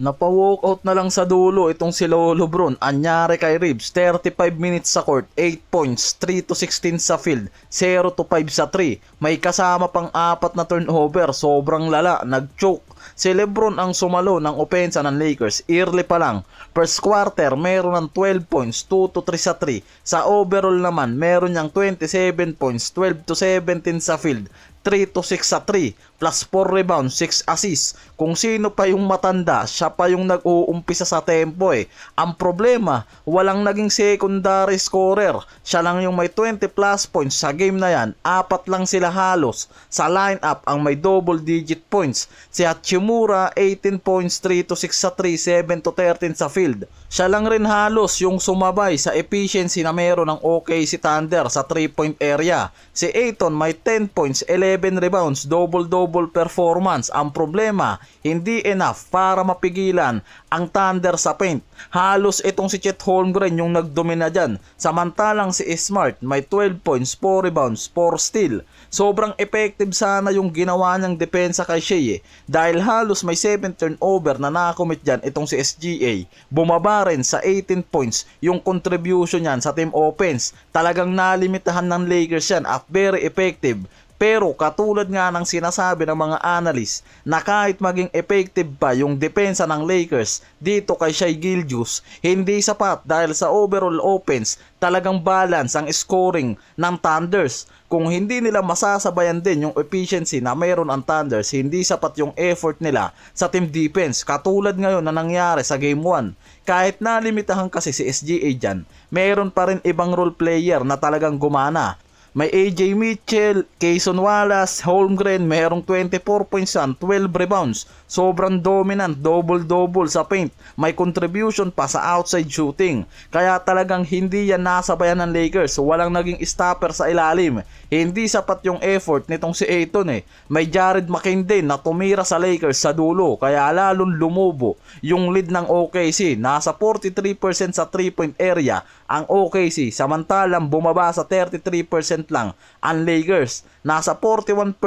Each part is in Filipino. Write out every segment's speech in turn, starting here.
Napa-walkout na lang sa dulo itong si Lolo Bron. Anyari kay Ribs, 35 minutes sa court, 8 points, 3 to 16 sa field, 0 to 5 sa 3. May kasama pang 4 na turnover, sobrang lala, nag-choke. Si Lebron ang sumalo ng opensa ng Lakers, early pa lang. First quarter, meron ng 12 points, 2 to 3 sa 3. Sa overall naman, meron niyang 27 points, 12 to 17 sa field, 3 to 6 sa 3, plus 4 rebounds, 6 assists. Kung sino pa yung matanda, siya pa yung nag-uumpisa sa tempo eh. Ang problema, walang naging secondary scorer. Siya lang yung may 20 plus points sa game na yan. 4 lang sila halos sa lineup ang may double digit points. Si Hachimura, 18 points, 3 to 6 sa 3, 7 to 13 sa field. Siya lang rin halos yung sumabay sa efficiency na meron ng OKC Thunder sa 3-point area. Si Ayton may 10 points, 11 rebounds, double-double performance. Ang problema, hindi enough para mapigilan ang Thunder sa paint. Halos itong si Chet Holmgren yung nagdomina dyan. Samantalang si Smart may 12 points, 4 rebounds, 4 steal. Sobrang effective sana yung ginawa niyang depensa kay Shea dahil halos may 7 turnover na nakakomit dyan itong si SGA. Bumaba rin sa 18 points yung contribution niyan sa team offense. Talagang nalimitahan ng Lakers yan at very effective. Pero katulad nga ng sinasabi ng mga analyst na kahit maging effective pa yung depensa ng Lakers dito kay Shai Gilgeous, hindi sapat dahil sa overall offense talagang balance ang scoring ng Thunders. Kung hindi nila masasabayan din yung efficiency na mayroon ang Thunders, hindi sapat yung effort nila sa team defense. Katulad ngayon na nangyari sa Game 1. Kahit nalimitahan kasi si SGA dyan, mayroon pa rin ibang role player na talagang gumana. May AJ Mitchell, Cason Wallace, Holmgren, merong 24 points and 12 rebounds. Sobrang dominant, double-double sa paint. May contribution pa sa outside shooting. Kaya talagang hindi yan nasabayan ng Lakers. Walang naging stopper sa ilalim. Hindi sapat yung effort nitong si Ayton eh. May Jared McCain din na tumira sa Lakers sa dulo. Kaya lalong lumubo yung lead ng OKC. Nasa 43% sa 3-point area ang OKC. Samantalang bumaba sa 33% lang ang Lakers. Nasa 41%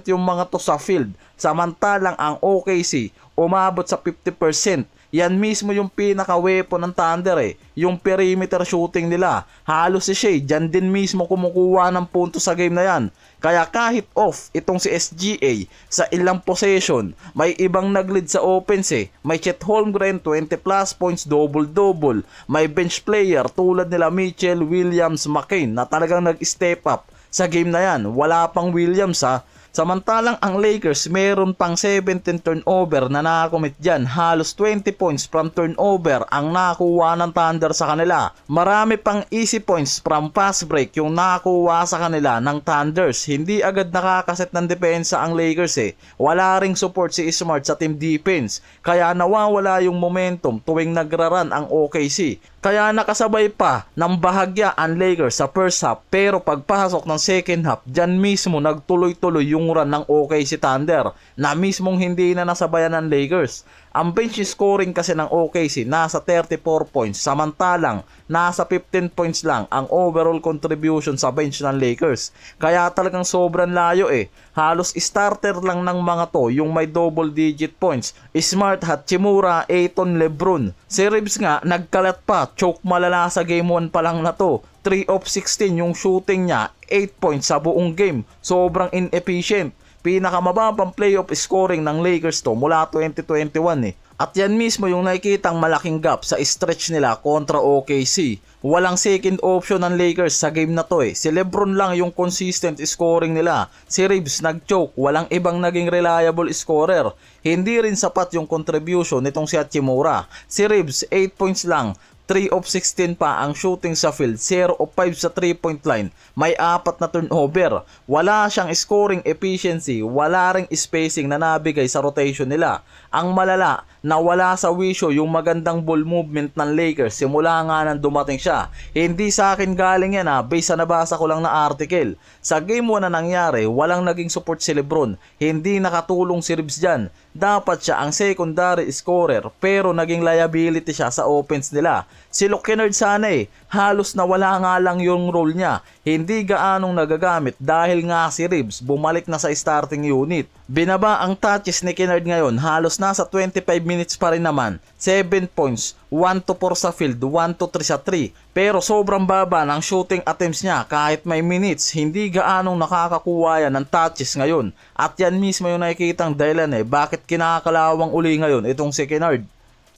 yung mga to sa field. Samantalang ang OKC umabot sa 50%. Yan mismo yung pinaka-weapon ng Thunder eh. Yung perimeter shooting nila. Halos si Shea, dyan din mismo kumukuha ng punto sa game na yan. Kaya kahit off itong si SGA sa ilang possession, may ibang nag-lead sa offense eh. May Chet Holmgren, 20 plus points, double-double. May bench player tulad nila Mitchell, Williams, McCain na talagang nag-step up sa game na yan. Wala pang Williams ha. Samantalang ang Lakers meron pang 17 turnover na nakakomit dyan. Halos 20 points from turnover ang nakakuha ng Thunder sa kanila. Marami pang easy points from fast break yung nakakuha sa kanila ng Thunders. Hindi agad nakakaset ng depensa ang Lakers eh. Wala ring support si Smart sa team defense. Kaya nawawala yung momentum tuwing nagraran ang OKC. Kaya nakasabay pa ng bahagya ang Lakers sa first half, pero pagpasok ng second half, dyan mismo nagtuloy-tuloy yung run ng OKC Thunder na mismong hindi na nasabayan ng Lakers. Ang bench scoring kasi ng OKC nasa 34 points, samantalang nasa 15 points lang ang overall contribution sa bench ng Lakers. Kaya talagang sobrang layo eh. Halos starter lang ng mga to yung may double digit points. Smart, Hachimura, Ayton, Lebron. Si Reeves nga nagkalat pa, choke malala sa game 1 pa lang na to. 3 of 16 yung shooting niya, 8 points sa buong game. Sobrang inefficient. Pinakamababang playoff scoring ng Lakers to mula 2021 eh. At yan mismo yung nakikitang malaking gap sa stretch nila kontra OKC. Walang second option ng Lakers sa game na to eh. Si Lebron lang yung consistent scoring nila. Si Reeves nag-choke, walang ibang naging reliable scorer. Hindi rin sapat yung contribution nitong si Hachimura. Si Reeves 8 points lang. 3 of 16 pa ang shooting sa field, 0 of 5 sa 3-point line, may 4 na turnover, wala siyang scoring efficiency, wala ring spacing na nabigay sa rotation nila. Ang malala, na wala sa wisyo yung magandang ball movement ng Lakers simula nga nang dumating siya. Hindi sa akin galing yan based sa nabasa ko lang na article. Sa game 1 na nangyari, walang naging support si Lebron, hindi nakatulong si Reeves dyan. dapat siya ang secondary scorer pero naging liability siya sa offense nila. Si Luke Kennard sana halos nawala nga lang yung role niya. Hindi gaanong nagagamit dahil nga si Reeves bumalik na sa starting unit. Binaba ang touches ni Kennard ngayon, halos nasa 25 minutes pa rin naman. 7 points, 1 to 4 sa field, 1 to 3 sa 3. Pero sobrang baba ng shooting attempts niya kahit may minutes, hindi gaanong nakakakuha yan ng touches ngayon. At yan mismo yung nakikitang dahilan bakit kinakalawang uli ngayon itong si Kennard.